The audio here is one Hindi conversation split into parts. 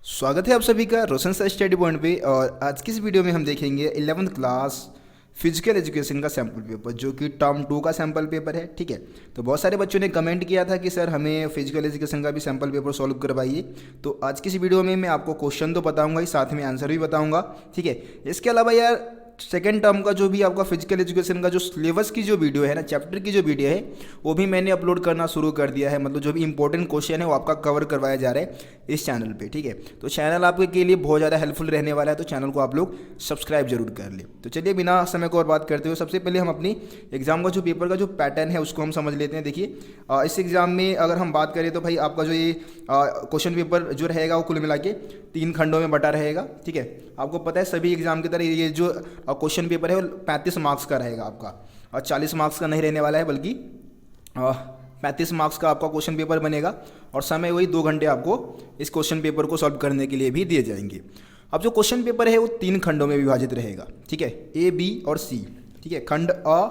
स्वागत है आप सभी का रोशन सर स्टडी पॉइंट पे। और आज की इस वीडियो में हम देखेंगे 11th क्लास फिजिकल एजुकेशन का सैम्पल पेपर जो कि टर्म 2 का सैम्पल पेपर है। ठीक है, तो बहुत सारे बच्चों ने कमेंट किया था कि सर हमें फिजिकल एजुकेशन का भी सैम्पल पेपर सॉल्व करवाइए। तो आज की इस वीडियो में मैं आपको क्वेश्चन तो बताऊंगा ही, साथ में आंसर भी बताऊंगा। ठीक है, इसके अलावा यार सेकेंड टर्म का जो भी आपका फिजिकल एजुकेशन का जो सिलेबस की जो वीडियो है ना, चैप्टर की जो वीडियो है वो भी मैंने अपलोड करना शुरू कर दिया है। मतलब जो भी इंपॉर्टेंट क्वेश्चन है वो आपका कवर करवाया जा रहा है इस चैनल पे। ठीक है, तो चैनल आपके के लिए बहुत ज़्यादा हेल्पफुल रहने वाला है, तो चैनल को आप लोग सब्सक्राइब जरूर कर ले। तो चलिए बिना समय को और बात करते हुए सबसे पहले हम अपनी एग्जाम का जो पेपर का जो पैटर्न है उसको हम समझ लेते हैं। देखिए इस एग्जाम में अगर हम बात करें तो भाई आपका जो ये क्वेश्चन पेपर जो रहेगा वो कुल मिला के 3 खंडों में बटा रहेगा। ठीक है, आपको पता है सभी एग्जाम की तरह ये जो क्वेश्चन पेपर है वो 35 मार्क्स का रहेगा आपका, और 40 मार्क्स का नहीं रहने वाला है, बल्कि 35 मार्क्स का आपका क्वेश्चन पेपर बनेगा। और समय वही 2 घंटे आपको इस क्वेश्चन पेपर को सॉल्व करने के लिए भी दिए जाएंगे। अब जो क्वेश्चन पेपर है वो 3 खंडों में विभाजित रहेगा। ठीक है, ए, बी और सी। ठीक है, खंड अ,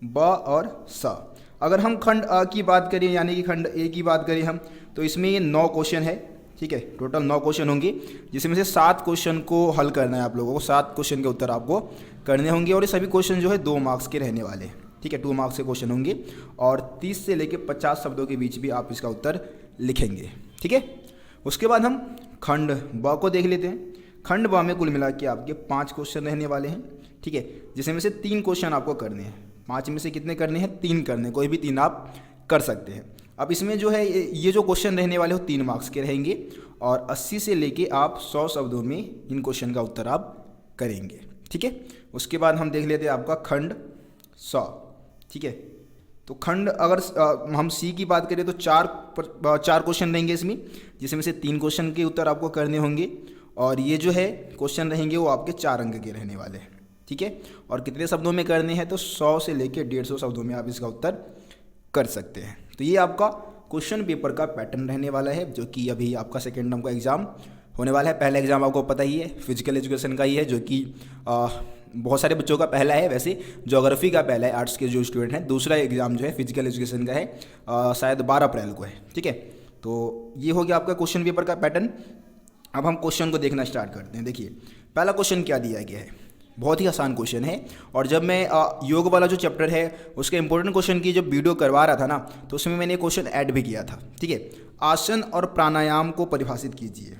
ब और स। अगर हम खंड अ की बात करें यानी कि खंड ए की बात करें हम, तो इसमें ये 9 क्वेश्चन है। ठीक है, टोटल 9 क्वेश्चन होंगे, जिसमें से 7 क्वेश्चन को हल करना है आप लोगों को। 7 क्वेश्चन के उत्तर आपको करने होंगे, और ये सभी क्वेश्चन जो है 2 मार्क्स के रहने वाले हैं। ठीक है, 2 मार्क्स के क्वेश्चन होंगे, और 30 से लेकर 50 शब्दों के बीच भी आप इसका उत्तर लिखेंगे। ठीक है, उसके बाद हम खंड ब को देख लेते हैं। खंड ब में कुल मिला के आपके 5 क्वेश्चन रहने वाले हैं। ठीक है, जिसमें से 3 क्वेश्चन आपको करने हैं। 5 में से कितने करने हैं? 3 करने, कोई भी 3 आप कर सकते हैं। अब इसमें जो है ये जो क्वेश्चन रहने वाले हो 3 मार्क्स के रहेंगे, और 80 से लेके आप 100 शब्दों में इन क्वेश्चन का उत्तर आप करेंगे। ठीक है, उसके बाद हम देख लेते हैं आपका खंड 100। ठीक है, तो खंड अगर हम सी की बात करें तो 4 क्वेश्चन रहेंगे इसमें, जिसमें से 3 क्वेश्चन के उत्तर आपको करने होंगे, और ये जो है क्वेश्चन रहेंगे वो आपके 4 अंक के रहने वाले हैं। ठीक है, और कितने शब्दों में करने हैं? तो 100 से लेकर 150 शब्दों में आप इसका उत्तर कर सकते हैं। तो ये आपका क्वेश्चन पेपर का पैटर्न रहने वाला है, जो कि अभी आपका सेकेंड टर्म का एग्ज़ाम होने वाला है। पहला एग्ज़ाम आपको पता ही है फिजिकल एजुकेशन का ही है, जो कि बहुत सारे बच्चों का पहला है। वैसे ज्योग्राफी का पहला है आर्ट्स के जो स्टूडेंट हैं। दूसरा एग्ज़ाम जो है फिजिकल एजुकेशन का है, शायद 12 अप्रैल को है। ठीक है, तो ये हो गया आपका क्वेश्चन पेपर का पैटर्न। अब हम क्वेश्चन को देखना स्टार्ट करते हैं। देखिए पहला क्वेश्चन क्या दिया गया है, बहुत ही आसान क्वेश्चन है। और जब मैं योग वाला जो चैप्टर है उसके इंपॉर्टेंट क्वेश्चन की जब वीडियो करवा रहा था ना, तो उसमें मैंने क्वेश्चन ऐड भी किया था। ठीक है, आसन और प्राणायाम को परिभाषित कीजिए।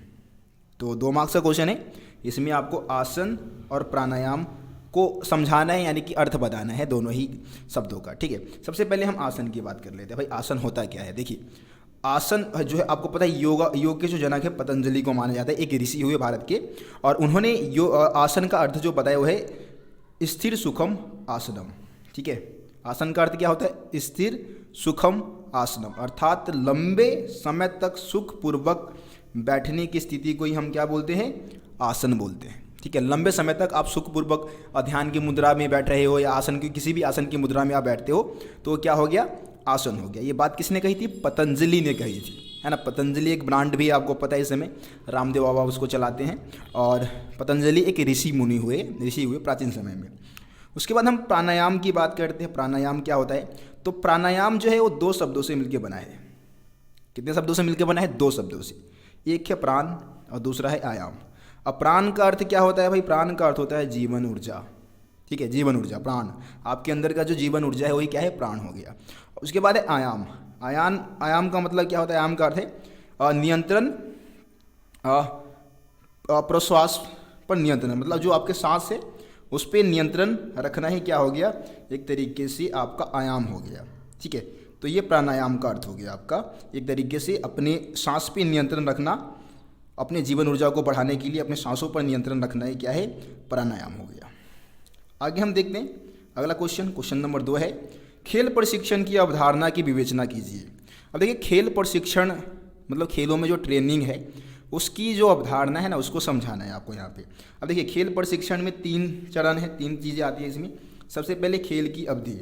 तो 2 मार्क्स का क्वेश्चन है, इसमें आपको आसन और प्राणायाम को समझाना है, यानी कि अर्थ बताना है दोनों ही शब्दों का। ठीक है, सबसे पहले हम आसन की बात कर लेते हैं। भाई आसन होता क्या है? देखिए आसन जो है आपको पता है योग के जो जनक है पतंजलि को माना जाता है, एक ऋषि हुए भारत के, और उन्होंने आसन का अर्थ जो बताया वो है स्थिर सुखम आसनम। ठीक है, आसन का अर्थ क्या होता है? स्थिर सुखम आसनम, अर्थात लंबे समय तक सुखपूर्वक बैठने की स्थिति को ही हम क्या बोलते हैं? आसन बोलते हैं। ठीक है, लंबे समय तक आप सुखपूर्वक ध्यान की मुद्रा में बैठ रहे हो, या आसन की किसी भी आसन की मुद्रा में आप बैठते हो, तो क्या हो गया? आसन हो गया। ये बात किसने कही थी? पतंजलि ने कही थी, है ना। पतंजलि एक ब्रांड भी आपको पता है, इस समय रामदेव बाबा उसको चलाते हैं, और पतंजलि एक ऋषि हुए प्राचीन समय में। उसके बाद हम प्राणायाम की बात करते हैं। प्राणायाम क्या होता है? तो प्राणायाम जो है वो 2 शब्दों से मिलकर बना है। कितने शब्दों से मिलकर बना है? 2 शब्दों से। एक है प्राण और दूसरा है आयाम। अब प्राण का अर्थ क्या होता है भाई? प्राण का अर्थ होता है जीवन ऊर्जा। ठीक है, जीवन ऊर्जा, प्राण, आपके अंदर का जो जीवन ऊर्जा है वही क्या है? प्राण हो गया। उसके बाद है आयाम। आयाम का मतलब क्या होता है? आयाम का अर्थ है नियंत्रण, प्रश्वास पर नियंत्रण, मतलब जो आपके सांस है उस पर नियंत्रण रखना ही क्या हो गया? एक तरीके से आपका आयाम हो गया। ठीक है, तो ये प्राणायाम का अर्थ हो गया आपका, एक तरीके से अपने सांस पे नियंत्रण रखना, अपने जीवन ऊर्जा को बढ़ाने के लिए अपने सांसों पर नियंत्रण रखना ही क्या है? प्राणायाम हो गया। आगे हम देखते हैं अगला क्वेश्चन नंबर 2 है, खेल प्रशिक्षण की अवधारणा की विवेचना कीजिए। अब देखिए खेल प्रशिक्षण मतलब खेलों में जो ट्रेनिंग है उसकी जो अवधारणा है ना, उसको समझाना है आपको यहाँ पे। अब देखिए खेल प्रशिक्षण में 3 चरण है, 3 चीज़ें आती है इसमें। सबसे पहले खेल की अवधि,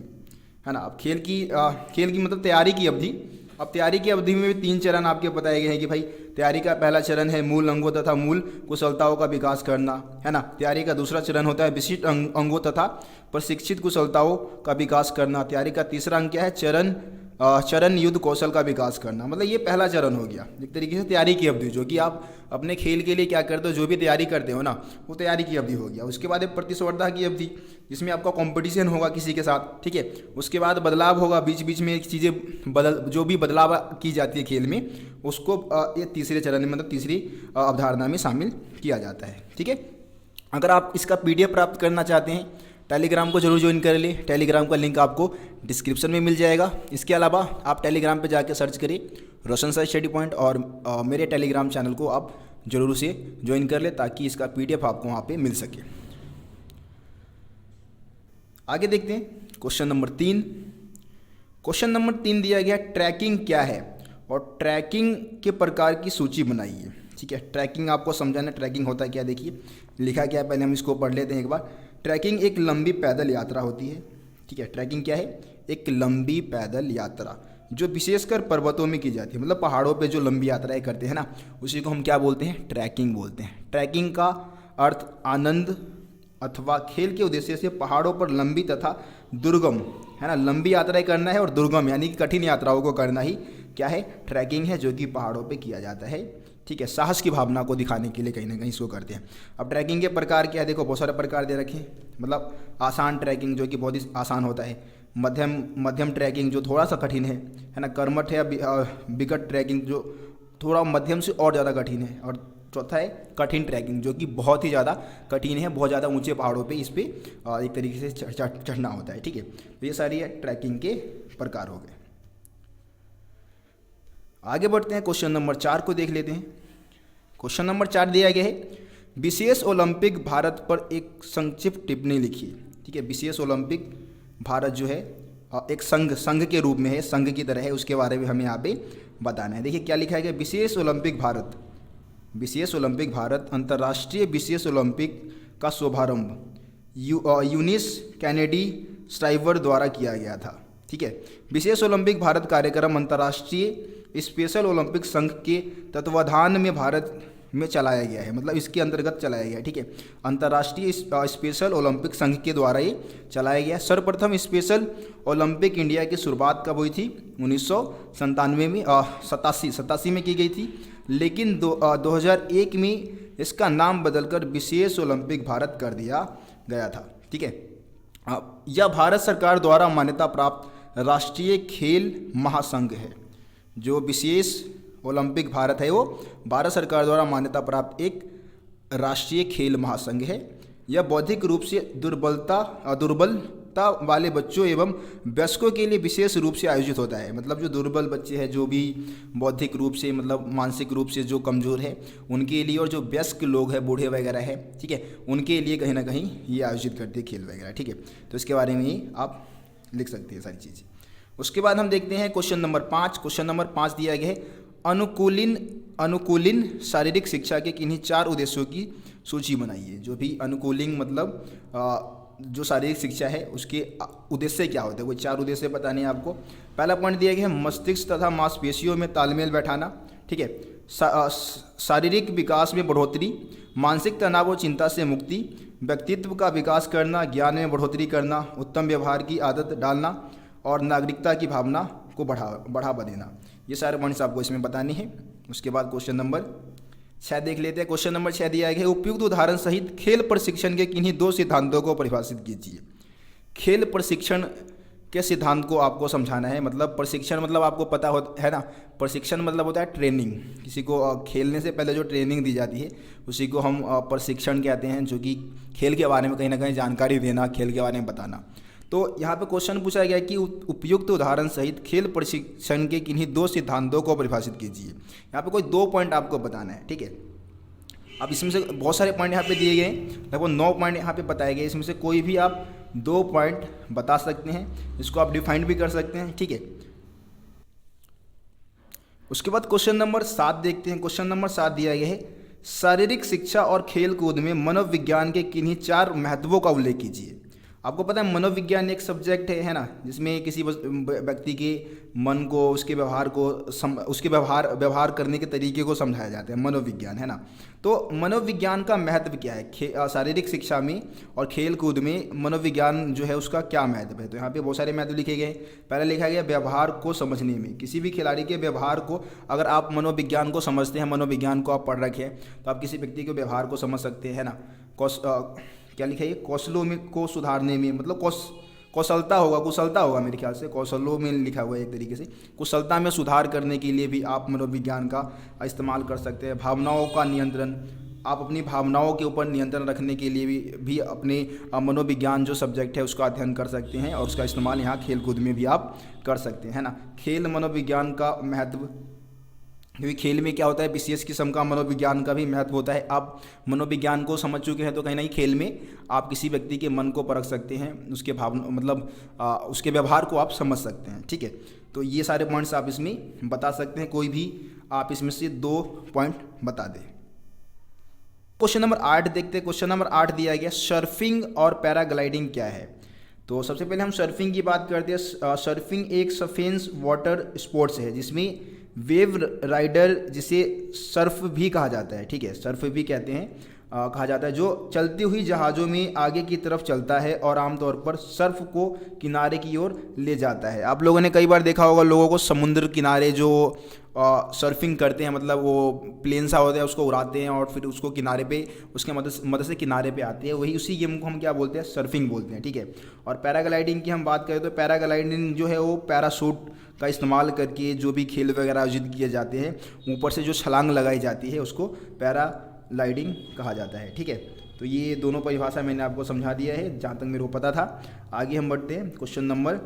है ना। अब खेल की मतलब तैयारी की अवधि। अब तैयारी की अवधि में भी 3 चरण आपके बताए गए हैं कि भाई तैयारी का पहला चरण है मूल अंगों तथा मूल कुशलताओं का विकास करना, है ना। तैयारी का दूसरा चरण होता है विशिष्ट अंगों तथा प्रशिक्षित कुशलताओं का विकास करना। तैयारी का तीसरा अंग क्या है? चरण चरण युद्ध कौशल का विकास करना, मतलब ये पहला चरण हो गया एक तरीके से तैयारी की अवधि, जो कि आप अपने खेल के लिए क्या करते हो, जो भी तैयारी करते हो ना, वो तैयारी की अवधि हो गया। उसके बाद एक प्रतिस्पर्धा की अवधि, जिसमें आपका कंपटीशन होगा किसी के साथ, ठीक है। उसके बाद बदलाव होगा, बीच बीच में चीज़ें जो भी बदलाव की जाती है खेल में, उसको ये तीसरे चरण में, मतलब तीसरी अवधारणा में शामिल किया जाता है, ठीक है। अगर आप इसका PDF प्राप्त करना चाहते हैं, टेलीग्राम को जरूर ज्वाइन कर लें। टेलीग्राम का लिंक आपको डिस्क्रिप्शन में मिल जाएगा। इसके अलावा आप टेलीग्राम पे जाके सर्च करिए रोशन सर स्टडी पॉइंट, और मेरे टेलीग्राम चैनल को आप जरूर से ज्वाइन कर लें, ताकि इसका PDF आपको वहाँ पे मिल सके। आगे देखते हैं क्वेश्चन नंबर 3। क्वेश्चन नंबर 3 दिया गया ट्रैकिंग क्या है, और ट्रैकिंग के प्रकार की सूची बनाइए, ठीक है। ट्रैकिंग आपको समझाना, ट्रैकिंग होता है क्या, देखिए लिखा क्या है, पहले हम इसको पढ़ लेते हैं एक बार। ट्रैकिंग एक लंबी पैदल यात्रा होती है, ठीक है। ट्रैकिंग क्या है, एक लंबी पैदल यात्रा जो विशेषकर पर्वतों में की जाती है, मतलब पहाड़ों पे जो लंबी यात्राएं करते हैं ना, उसी को हम क्या बोलते हैं, ट्रैकिंग बोलते हैं। ट्रैकिंग का अर्थ आनंद अथवा खेल के उद्देश्य से पहाड़ों पर लंबी तथा दुर्गम, है ना, लंबी यात्राएं करना है, और दुर्गम यानी कि कठिन यात्राओं को करना ही क्या है, ट्रैकिंग है, जो कि पहाड़ों पे किया जाता है, ठीक है। साहस की भावना को दिखाने के लिए कहीं ना कहीं इसको करते हैं। अब ट्रैकिंग के प्रकार क्या है, देखो बहुत सारे प्रकार दे रखे हैं, मतलब आसान ट्रैकिंग जो कि बहुत ही आसान होता है, मध्यम ट्रैकिंग जो थोड़ा सा कठिन है ना, कर्मठ है, विकट ट्रैकिंग जो थोड़ा मध्यम से और ज़्यादा कठिन है, और चौथा है कठिन ट्रैकिंग जो कि बहुत ही ज़्यादा कठिन है, बहुत ज़्यादा ऊंचे पहाड़ों पे इस पर एक तरीके से चढ़ना होता है, ठीक है। तो ये सारी ट्रैकिंग के प्रकार हो गए। आगे बढ़ते हैं, क्वेश्चन नंबर 4 को देख लेते हैं। क्वेश्चन नंबर 4 दिया गया है विशेष ओलंपिक भारत पर एक संक्षिप्त टिप्पणी लिखिए, ठीक है। विशेष ओलंपिक भारत जो है एक संघ के रूप में है, संघ की तरह है, उसके बारे में हमें यहाँ पे बताना है। देखिए क्या लिखा गया, विशेष ओलंपिक भारत अंतर्राष्ट्रीय विशेष ओलंपिक का शुभारंभ यूनिस कैनेडी स्ट्राइवर द्वारा किया गया था, ठीक है। विशेष ओलंपिक भारत कार्यक्रम अंतर्राष्ट्रीय स्पेशल ओलंपिक संघ के तत्वाधान में भारत में चलाया गया है, मतलब इसके अंतर्गत चलाया गया है, ठीक है। अंतर्राष्ट्रीय स्पेशल ओलंपिक संघ के द्वारा ये चलाया गया। सर्वप्रथम स्पेशल ओलंपिक इंडिया की शुरुआत कब हुई थी, 1997 में, 87 में की गई थी, लेकिन 2001 में इसका नाम बदलकर विशेष ओलंपिक भारत कर दिया गया था, ठीक है। यह भारत सरकार द्वारा मान्यता प्राप्त राष्ट्रीय खेल महासंघ है। जो विशेष ओलंपिक भारत है वो भारत सरकार द्वारा मान्यता प्राप्त एक राष्ट्रीय खेल महासंघ है। यह बौद्धिक रूप से दुर्बलता वाले बच्चों एवं वयस्कों के लिए विशेष रूप से आयोजित होता है, मतलब जो दुर्बल बच्चे हैं, जो भी बौद्धिक रूप से मतलब मानसिक रूप से जो कमज़ोर है उनके लिए, और जो वयस्क लोग हैं, बूढ़े वगैरह है, ठीक है, उनके लिए कहीं ना कहीं ये आयोजित करते हैं खेल वगैरह, ठीक है। तो इसके बारे में ही आप लिख सकते हैं सारी चीज़ें। उसके बाद हम देखते हैं क्वेश्चन नंबर 5। क्वेश्चन नंबर 5 दिया गया है अनुकूलिन शारीरिक शिक्षा के किन्हीं 4 उद्देश्यों की सूची बनाइए। जो भी अनुकूलिंग मतलब जो शारीरिक शिक्षा है उसके उद्देश्य क्या होते हैं, कोई 4 उद्देश्य बताने हैं आपको। पहला पॉइंट दिया गया है मस्तिष्क तथा मांसपेशियों में तालमेल बैठाना, ठीक है। शारीरिक विकास में बढ़ोतरी, मानसिक तनाव और चिंता से मुक्ति, व्यक्तित्व का विकास करना, ज्ञान में बढ़ोतरी करना, उत्तम व्यवहार की आदत डालना, और नागरिकता की भावना को बढ़ावा देना। ये सारे पॉइंट्स आपको इसमें बताने हैं। उसके बाद क्वेश्चन नंबर 6 देख लेते हैं। क्वेश्चन नंबर 6 दिया गया है उपयुक्त उदाहरण सहित खेल प्रशिक्षण के किन्हीं 2 सिद्धांतों को परिभाषित कीजिए। खेल प्रशिक्षण के सिद्धांत को आपको समझाना है। मतलब प्रशिक्षण मतलब आपको पता है ना, प्रशिक्षण मतलब होता है ट्रेनिंग। किसी को खेलने से पहले जो ट्रेनिंग दी जाती है उसी को हम प्रशिक्षण कहते हैं, जो कि खेल के बारे में कहीं ना कहीं जानकारी देना, खेल के बारे में बताना। तो यहाँ पे क्वेश्चन पूछा गया कि उपयुक्त उदाहरण सहित खेल प्रशिक्षण के किन्हीं 2 सिद्धांतों को परिभाषित कीजिए। यहाँ पे कोई 2 पॉइंट आपको बताना है, ठीक है। अब इसमें से बहुत सारे पॉइंट यहाँ पे दिए गए हैं, लगभग 9 पॉइंट यहाँ पे बताए गए। इसमें से कोई भी आप 2 पॉइंट बता सकते हैं, इसको आप डिफाइन भी कर सकते हैं, ठीक है। उसके बाद क्वेश्चन नंबर 7 देखते हैं। क्वेश्चन नंबर 7 दिया गया है शारीरिक शिक्षा और खेल कूद में मनोविज्ञान के किन्हीं 4 महत्वों का उल्लेख कीजिए। आपको पता है मनोविज्ञान एक सब्जेक्ट है ना, जिसमें किसी व्यक्ति के मन को, उसके व्यवहार को उसके व्यवहार करने के तरीके को समझाया जाता है, मनोविज्ञान है ना। तो मनोविज्ञान का महत्व क्या है शारीरिक शिक्षा में और खेल कूद में मनोविज्ञान जो है उसका क्या महत्व है। तो यहाँ पे बहुत सारे महत्व लिखे गए। पहले लिखा गया व्यवहार को समझने में, किसी भी खिलाड़ी के व्यवहार को अगर आप मनोविज्ञान को समझते हैं, मनोविज्ञान को आप पढ़ रखे हैं, तो आप किसी व्यक्ति के व्यवहार को समझ सकते हैं ना। क्या लिखा है, कौशलों में को सुधारने में, मतलब कुशलता होगा मेरे ख्याल से, कौशलों में लिखा हुआ है एक तरीके से, कुशलता में सुधार करने के लिए भी आप मनोविज्ञान का इस्तेमाल कर सकते हैं। भावनाओं का नियंत्रण, आप अपनी भावनाओं के ऊपर नियंत्रण रखने के लिए भी अपने मनोविज्ञान जो सब्जेक्ट है उसका अध्ययन कर सकते हैं, और उसका इस्तेमाल यहाँ खेल कूद में भी आप कर सकते हैं ना। खेल मनोविज्ञान का महत्व, क्योंकि खेल में क्या होता है, विशेष किस्म का मनोविज्ञान का भी महत्व होता है। आप मनोविज्ञान को समझ चुके हैं तो कहीं ना कहीं खेल में आप किसी व्यक्ति के मन को परख सकते हैं, उसके भावना मतलब उसके व्यवहार को आप समझ सकते हैं, ठीक है। तो ये सारे पॉइंट्स आप इसमें बता सकते हैं, कोई भी आप इसमें से 2 पॉइंट बता दें। क्वेश्चन नंबर 8 देखते हैं। क्वेश्चन नंबर 8 दिया गया, सर्फिंग और पैराग्लाइडिंग क्या है। तो सबसे पहले हम सर्फिंग की बात करते हैं। सर्फिंग एक सफेंस वाटर स्पोर्ट्स है जिसमें वेव राइडर, जिसे सर्फ भी कहा जाता है, ठीक है, सर्फ भी कहते हैं, कहा जाता है, जो चलती हुई जहाज़ों में आगे की तरफ चलता है और आमतौर पर सर्फ को किनारे की ओर ले जाता है। आप लोगों ने कई बार देखा होगा लोगों को समुद्र किनारे जो सर्फिंग करते हैं, मतलब वो प्लेन सा होता है उसको उड़ाते हैं और फिर उसको किनारे पे, उसके मदद से किनारे पे आते हैं, वही उसी गेम को हम क्या बोलते हैं, सर्फिंग बोलते हैं, ठीक है। और पैराग्लाइडिंग की हम बात करें तो पैराग्लाइडिंग जो है वो पैराशूट का इस्तेमाल करके जो भी खेल वगैरह आयोजित किए जाते हैं, ऊपर से जो छलांग लगाई जाती है उसको पैराग्लाइडिंग कहा जाता है, ठीक है। तो ये दोनों परिभाषा मैंने आपको समझा दिया है जहाँ तक मेरे को पता था। आगे हम बढ़ते हैं, क्वेश्चन नंबर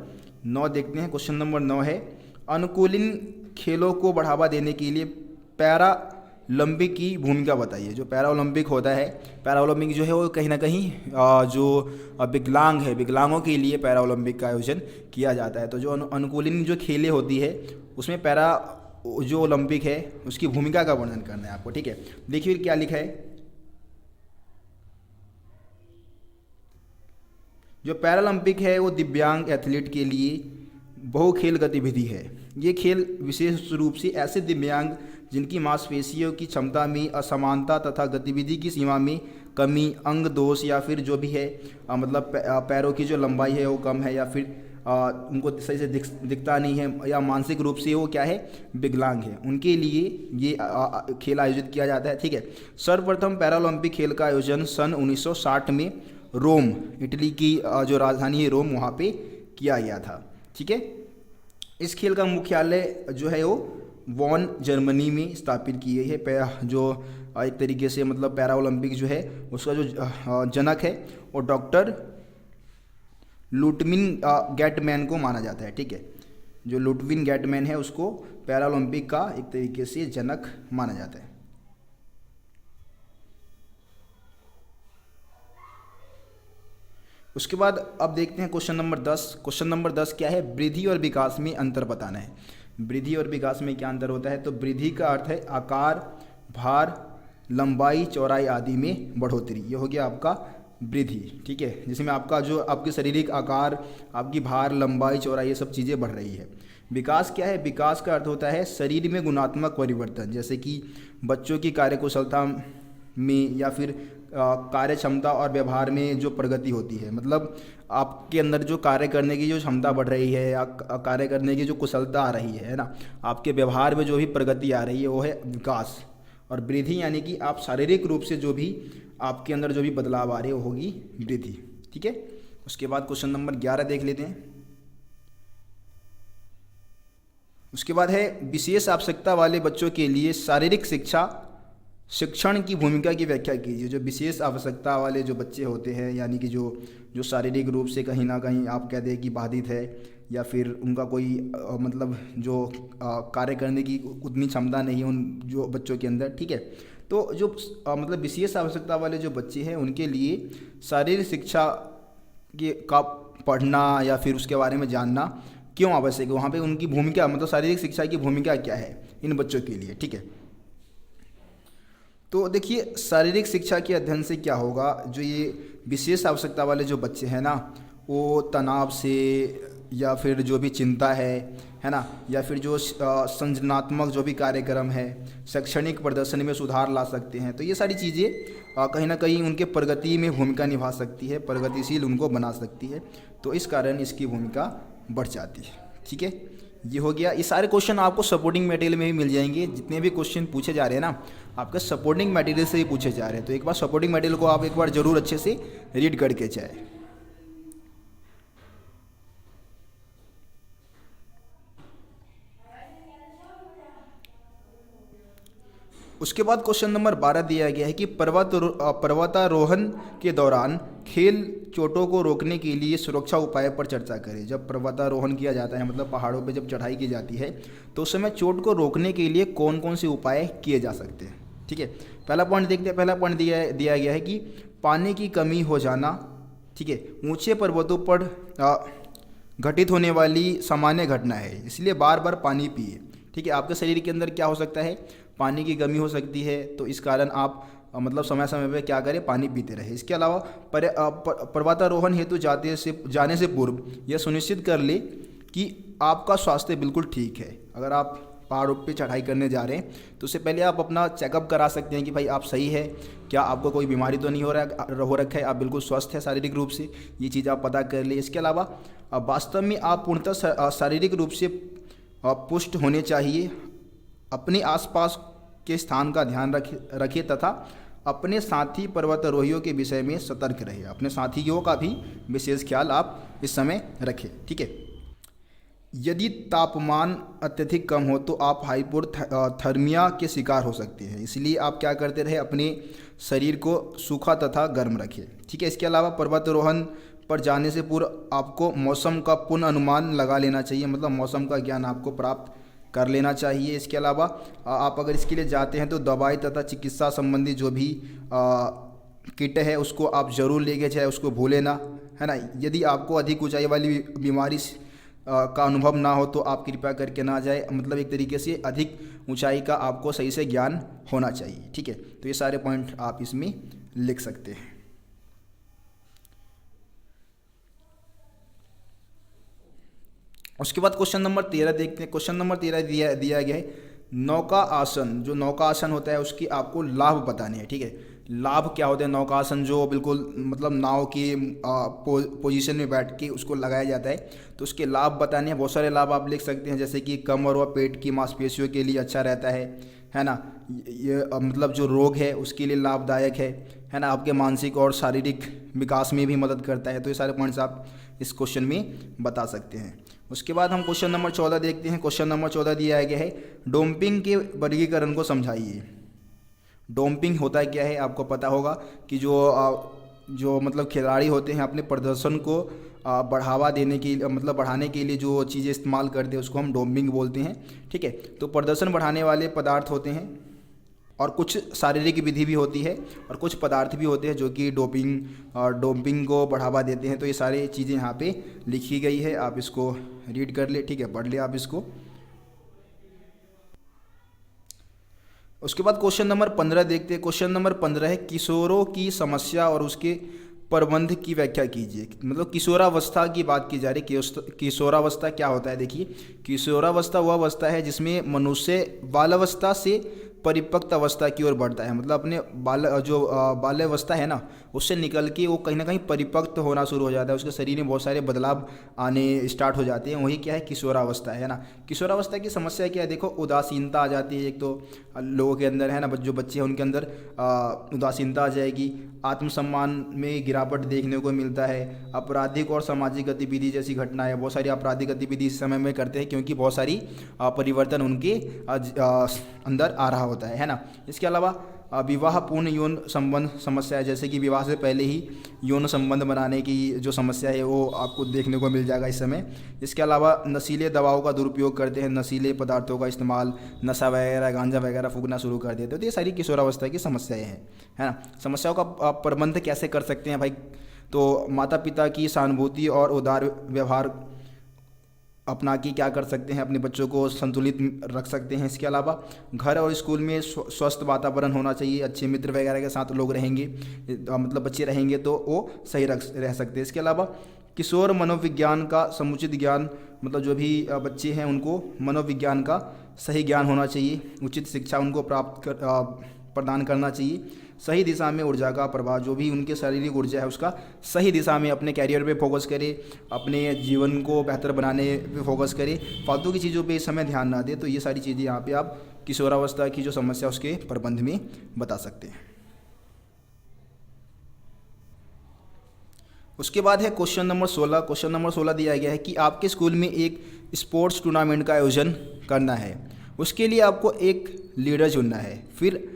9 देखते हैं। क्वेश्चन नंबर 9 है, अनुकूलन खेलों को बढ़ावा देने के लिए पैरालंपिक की भूमिका बताइए। जो पैरालंपिक होता है, पैरालंपिक जो है वो कहीं ना कहीं जो विकलांग है, विकलांगों के लिए पैरालंपिक का आयोजन किया जाता है। तो जो अनुकूलन जो खेलें होती है उसमें पैरा जो ओलंपिक है उसकी भूमिका का वर्णन करना है आपको, ठीक है। देखिए क्या लिखा है, जो पैरालंपिक है वो दिव्यांग एथलीट के लिए बहुखेल गतिविधि है। ये खेल विशेष रूप से ऐसे दिव्यांग जिनकी मांसपेशियों की क्षमता में असमानता तथा गतिविधि की सीमा में कमी, अंग दोष या फिर जो भी है मतलब पैरों की जो लंबाई है वो कम है, या फिर उनको सही से दिखता नहीं है, या मानसिक रूप से वो क्या है, विकलांग है, उनके लिए ये खेल आयोजित किया जाता है, ठीक है। सर्वप्रथम पैरालंपिक खेल का आयोजन सन 1960 में रोम, इटली की जो राजधानी है रोम, वहाँ पे किया गया था, ठीक है। इस खेल का मुख्यालय जो है वो वॉन जर्मनी में स्थापित की गई है। जो एक तरीके से मतलब पैरालंपिक जो है उसका जो जनक है वो डॉक्टर लुटविन गेटमैन को माना जाता है, ठीक है। जो लुटविन गेटमैन है उसको पैरालंपिक का एक तरीके से जनक माना जाता है। उसके बाद अब देखते हैं क्वेश्चन नंबर 10। क्वेश्चन नंबर 10 क्या है, वृद्धि और विकास में अंतर बताना है। वृद्धि और विकास में क्या अंतर होता है, तो वृद्धि का अर्थ है आकार, भार, लंबाई, चौड़ाई आदि में बढ़ोतरी, ये हो गया आपका वृद्धि, ठीक है, जिसमें आपका जो आपके शारीरिक आकार, आपकी भार, लंबाई, चौड़ाई ये सब चीज़ें बढ़ रही है। विकास क्या है, विकास का अर्थ होता है शरीर में गुणात्मक परिवर्तन, जैसे कि बच्चों की कार्यकुशलता में या फिर कार्य क्षमता और व्यवहार में जो प्रगति होती है, मतलब आपके अंदर जो कार्य करने की जो क्षमता बढ़ रही है या कार्य करने की जो कुशलता आ रही है ना, आपके व्यवहार में जो भी प्रगति आ रही है वो है विकास। और वृद्धि यानी कि आप शारीरिक रूप से जो भी आपके अंदर जो भी बदलाव आ रहे हैं वो होगी वृद्धि, ठीक है। उसके बाद क्वेश्चन नंबर 11 देख लेते हैं। उसके बाद है विशेष आवश्यकता वाले बच्चों के लिए शारीरिक शिक्षण की भूमिका की व्याख्या कीजिए। जो विशेष आवश्यकता वाले जो बच्चे होते हैं, यानी कि जो शारीरिक रूप से कहीं ना कहीं आप कह दें कि बाधित है, या फिर उनका कोई मतलब जो कार्य करने की उतनी क्षमता नहीं है उन जो बच्चों के अंदर, ठीक है। तो जो मतलब विशेष आवश्यकता वाले जो बच्चे हैं उनके लिए शारीरिक शिक्षा का पढ़ना या फिर उसके बारे में जानना क्यों आवश्यक है, वहाँ पे उनकी भूमिका, मतलब शारीरिक शिक्षा की भूमिका क्या है इन बच्चों के लिए, ठीक है। तो देखिए शारीरिक शिक्षा के अध्ययन से क्या होगा, जो ये विशेष आवश्यकता वाले जो बच्चे हैं ना, वो तनाव से या फिर जो भी चिंता है ना, या फिर जो सृजनात्मक जो भी कार्यक्रम है, शैक्षणिक प्रदर्शन में सुधार ला सकते हैं। तो ये सारी चीज़ें कहीं ना कहीं उनके प्रगति में भूमिका निभा सकती है, प्रगतिशील उनको बना सकती है। तो इस कारण इसकी भूमिका बढ़ जाती है। ठीक है, ये हो गया। ये सारे क्वेश्चन आपको सपोर्टिंग मटेरियल में भी मिल जाएंगे। जितने भी क्वेश्चन पूछे जा रहे हैं ना, आपके सपोर्टिंग मटेरियल से ही पूछे जा रहे हैं। तो एक बार सपोर्टिंग मटेरियल को आप एक बार ज़रूर अच्छे से रीड करके जाए। उसके बाद क्वेश्चन नंबर 12 दिया गया है कि पर्वतारोहण के दौरान खेल चोटों को रोकने के लिए सुरक्षा उपाय पर चर्चा करें। जब पर्वतारोहण किया जाता है, मतलब पहाड़ों पर जब चढ़ाई की जाती है, तो उस समय चोट को रोकने के लिए कौन कौन से उपाय किए जा सकते हैं। ठीक है, पहला पॉइंट देखते हैं। पहला पॉइंट दिया गया है कि पानी की कमी हो जाना। ठीक है, ऊंचे पर्वतों पर घटित होने वाली सामान्य घटना है, इसलिए बार बार पानी पिए। ठीक है, आपके शरीर के अंदर क्या हो सकता है, पानी की कमी हो सकती है, तो इस कारण आप मतलब समय समय पे क्या करें, पानी पीते रहे। इसके अलावा पर्वतारोहण हेतु जाने से पूर्व यह सुनिश्चित कर ले कि आपका स्वास्थ्य बिल्कुल ठीक है। अगर आप पहाड़ों पे चढ़ाई करने जा रहे हैं तो उससे पहले आप अपना चेकअप करा सकते हैं कि भाई आप सही है क्या, आपको कोई बीमारी तो नहीं हो रखा है, आप बिल्कुल स्वस्थ है शारीरिक रूप से, ये चीज़ आप पता कर लिए। इसके अलावा वास्तव में आप पूर्णतः शारीरिक रूप से पुष्ट होने चाहिए। अपने आसपास के स्थान का ध्यान रखें तथा अपने साथी पर्वतारोहियों के विषय में सतर्क रहे। अपने साथियों का भी विशेष ख्याल आप इस समय रखें। ठीक है, यदि तापमान अत्यधिक कम हो तो आप हाइपोथर्मिया के शिकार हो सकते हैं, इसलिए आप क्या करते रहे, अपने शरीर को सूखा तथा गर्म रखें। ठीक है, इसके अलावा पर्वतारोहण पर जाने से पूर्व आपको मौसम का पूर्ण अनुमान लगा लेना चाहिए, मतलब मौसम का ज्ञान आपको प्राप्त कर लेना चाहिए। इसके अलावा आप अगर इसके लिए जाते हैं तो दवाई तथा चिकित्सा संबंधी जो भी किट है उसको आप ज़रूर लेके जाए, उसको भूले ना, है ना। यदि आपको अधिक ऊंचाई वाली बीमारी का अनुभव ना हो तो आप कृपया करके ना जाए, मतलब एक तरीके से अधिक ऊंचाई का आपको सही से ज्ञान होना चाहिए। ठीक है, तो ये सारे पॉइंट आप इसमें लिख सकते हैं। उसके बाद क्वेश्चन नंबर 13 देखते हैं। क्वेश्चन नंबर 13 दिया गया है नौका आसन। जो नौका आसन होता है उसकी आपको लाभ बताने हैं। ठीक है, लाभ क्या होते हैं नौका आसन, जो बिल्कुल मतलब नाव की पोजीशन में बैठ के उसको लगाया जाता है, तो उसके लाभ बताने हैं। बहुत सारे लाभ आप लिख सकते हैं, जैसे कि कमर व पेट की मांसपेशियों के लिए अच्छा रहता है ना। ये मतलब जो रोग है उसके लिए लाभदायक है ना। आपके मानसिक और शारीरिक विकास में भी मदद करता है। तो ये सारे पॉइंट्स आप इस क्वेश्चन में बता सकते हैं। उसके बाद हम क्वेश्चन नंबर 14 देखते हैं। क्वेश्चन नंबर 14 दिया गया है डोपिंग के वर्गीकरण को समझाइए। डोपिंग होता क्या है, आपको पता होगा कि जो मतलब खिलाड़ी होते हैं अपने प्रदर्शन को बढ़ावा देने के लिए, मतलब बढ़ाने के लिए जो चीज़ें इस्तेमाल करते हैं उसको हम डोपिंग बोलते हैं। ठीक है, तो प्रदर्शन बढ़ाने वाले पदार्थ होते हैं और कुछ शारीरिक विधि भी होती है और कुछ पदार्थ भी होते हैं जो कि डोपिंग को बढ़ावा देते हैं। तो ये सारी चीज़ें यहाँ पे लिखी गई है, आप इसको रीड कर ले। ठीक है, पढ़ ले आप इसको। उसके बाद क्वेश्चन नंबर 15 देखते हैं। क्वेश्चन नंबर 15 है किशोरों की समस्या और उसके प्रबंध की व्याख्या कीजिए। मतलब किशोरावस्था की बात की जा रही है। किशोरावस्था क्या होता है, देखिए किशोरावस्था वह अवस्था है जिसमें मनुष्य बाल्यावस्था से परिपक्व अवस्था की ओर बढ़ता है। मतलब अपने बाल्यावस्था है ना, उससे निकल के वो कहीं ना कहीं परिपक्व होना शुरू हो जाता है, उसके शरीर में बहुत सारे बदलाव आने स्टार्ट हो जाते हैं। वही क्या है, किशोरावस्था है ना। किशोरावस्था की समस्या क्या है, देखो उदासीनता आ जाती है एक तो लोगों के अंदर, है ना। जो बच्चे हैं उनके अंदर उदासीनता आ जाएगी, आत्मसम्मान में गिरावट देखने को मिलता है, आपराधिक और सामाजिक गतिविधि जैसी घटनाएं, बहुत सारी आपराधिक गतिविधि इस समय में करते हैं क्योंकि बहुत सारी परिवर्तन उनके अंदर आ रहा होता है ना। इसके अलावा विवाह पूर्ण यौन संबंध समस्या है, जैसे कि विवाह से पहले ही यौन संबंध बनाने की जो समस्या है वो आपको देखने को मिल जाएगा इस समय। इसके अलावा नशीले दवाओं का दुरुपयोग करते हैं, नशीले पदार्थों का इस्तेमाल, नशा वगैरह गांजा वगैरह फूकना शुरू कर देते हैं। तो ये सारी किशोरावस्था की समस्याएं हैं, है ना। समस्याओं का प्रबंध कैसे कर सकते हैं भाई, तो माता पिता की सहानुभूति और उदार व्यवहार अपना के क्या कर सकते हैं, अपने बच्चों को संतुलित रख सकते हैं। इसके अलावा घर और स्कूल में स्वस्थ वातावरण होना चाहिए, अच्छे मित्र वगैरह के साथ लोग रहेंगे, मतलब बच्चे रहेंगे तो वो सही रह सकते हैं। इसके अलावा किशोर मनोविज्ञान का समुचित ज्ञान, मतलब जो भी बच्चे हैं उनको मनोविज्ञान का सही ज्ञान होना चाहिए, उचित शिक्षा उनको प्रदान करना चाहिए, सही दिशा में ऊर्जा का प्रवाह, जो भी उनके शारीरिक ऊर्जा है उसका सही दिशा में अपने कैरियर पे फोकस करे, अपने जीवन को बेहतर बनाने पे फोकस करे, फालतू की चीज़ों पे इस समय ध्यान ना दे। तो ये सारी चीज़ें यहाँ पे आप किशोरावस्था की जो समस्या उसके प्रबंध में बता सकते हैं। उसके बाद है क्वेश्चन नंबर 16। क्वेश्चन नंबर 16 दिया गया है कि आपके स्कूल में एक स्पोर्ट्स टूर्नामेंट का आयोजन करना है, उसके लिए आपको एक लीडर चुनना है। फिर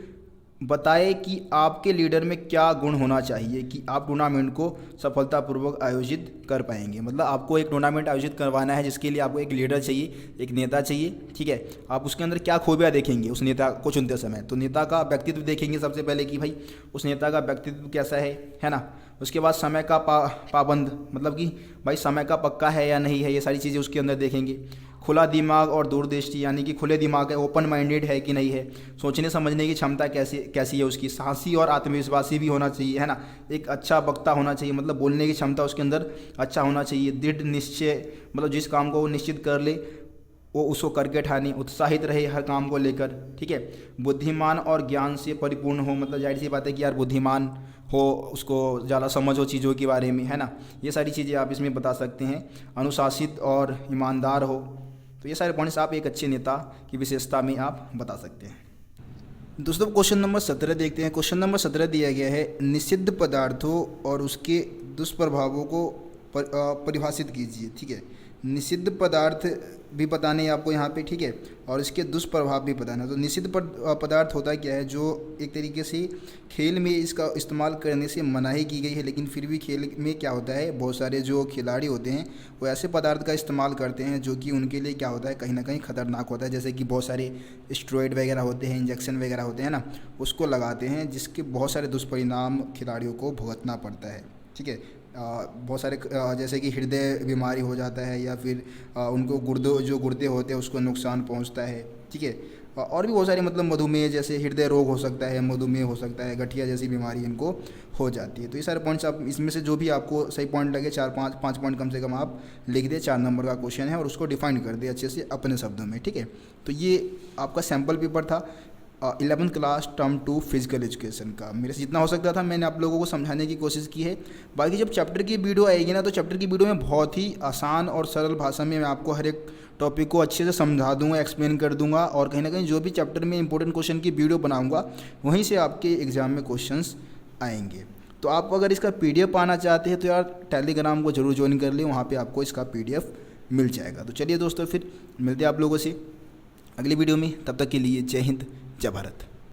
बताएं कि आपके लीडर में क्या गुण होना चाहिए कि आप टूर्नामेंट को सफलतापूर्वक आयोजित कर पाएंगे। मतलब आपको एक टूर्नामेंट आयोजित करवाना है जिसके लिए आपको एक लीडर चाहिए, एक नेता चाहिए, ठीक है। आप उसके अंदर क्या खूबियाँ देखेंगे उस नेता को चुनते समय, तो नेता का व्यक्तित्व देखेंगे सबसे पहले कि भाई उस नेता का व्यक्तित्व कैसा है ना। उसके बाद समय का पाबंद, मतलब कि भाई समय का पक्का है या नहीं है, ये सारी चीज़ें उसके अंदर देखेंगे। खुला दिमाग और दूरदृष्टि, यानी कि खुले दिमाग है, ओपन माइंडेड है कि नहीं है, सोचने समझने की क्षमता कैसी है उसकी, साहसी और आत्मविश्वासी भी होना चाहिए, है ना। एक अच्छा वक्ता होना चाहिए, मतलब बोलने की क्षमता उसके अंदर अच्छा होना चाहिए। दृढ़ निश्चय, मतलब जिस काम को वो निश्चित कर ले वो उसको करके ठाने, उत्साहित रहे हर काम को लेकर, ठीक है। बुद्धिमान और ज्ञान से परिपूर्ण हो, मतलब जाहिर सी बात है कि यार बुद्धिमान हो, उसको ज़्यादा समझ हो चीज़ों के बारे में, है ना। ये सारी चीज़ें आप इसमें बता सकते हैं। अनुशासित और ईमानदार हो, तो ये सारे पॉइंट्स आप एक अच्छे नेता की विशेषता में आप बता सकते हैं। दोस्तों क्वेश्चन नंबर 17 देखते हैं। क्वेश्चन नंबर 17 दिया गया है निषिद्ध पदार्थों और उसके दुष्प्रभावों को परिभाषित कीजिए, ठीक है। निषिद्ध पदार्थ भी बताने हैं आपको यहाँ पे, ठीक है, और इसके दुष्प्रभाव भी बताना। तो निषिद्ध पदार्थ होता क्या है, जो एक तरीके से खेल में इसका इस्तेमाल करने से मनाही की गई है, लेकिन फिर भी खेल में क्या होता है, बहुत सारे जो खिलाड़ी होते हैं वो ऐसे पदार्थ का इस्तेमाल करते हैं जो कि उनके लिए क्या होता है, कहीं ना कहीं खतरनाक होता है। जैसे कि बहुत सारे स्टेरॉइड वगैरह होते हैं, इंजेक्शन वगैरह होते हैं ना, उसको लगाते हैं, जिसके बहुत सारे दुष्परिणाम खिलाड़ियों को भुगतना पड़ता है, ठीक है। बहुत सारे जैसे कि हृदय बीमारी हो जाता है, या फिर उनको गुर्दे होते हैं उसको नुकसान पहुंचता है, ठीक है। और भी बहुत सारे, मतलब मधुमेह जैसे हृदय रोग हो सकता है, मधुमेह हो सकता है, गठिया जैसी बीमारी इनको हो जाती है। तो ये सारे पॉइंट्स आप इसमें से जो भी आपको सही पॉइंट लगे, 4-5 पॉइंट कम से कम आप लिख दे। 4 नंबर का क्वेश्चन है और उसको डिफाइन कर दे अच्छे से अपने शब्दों में, ठीक है। तो ये आपका सैम्पल पेपर था 11th class term 2 physical education का। मेरे से जितना हो सकता था मैंने आप लोगों को समझाने की कोशिश की है। बाकी जब चैप्टर की वीडियो आएगी ना, तो चैप्टर की वीडियो में बहुत ही आसान और सरल भाषा में मैं आपको हर एक टॉपिक को अच्छे से समझा दूंगा, एक्सप्लेन कर दूंगा, और कहीं ना कहीं जो भी चैप्टर में इंपॉर्टेंट क्वेश्चन की वीडियो बनाऊंगा वहीं से आपके एग्ज़ाम में क्वेश्चंस आएंगे। तो आप अगर इसका PDF पाना चाहते हैं तो यार टेलीग्राम को जरूर ज्वाइन कर लें, वहाँ पर आपको इसका PDF मिल जाएगा। तो चलिए दोस्तों, फिर मिलते हैं आप लोगों से अगली वीडियो में। तब तक के लिए जय हिंद, जय भारत।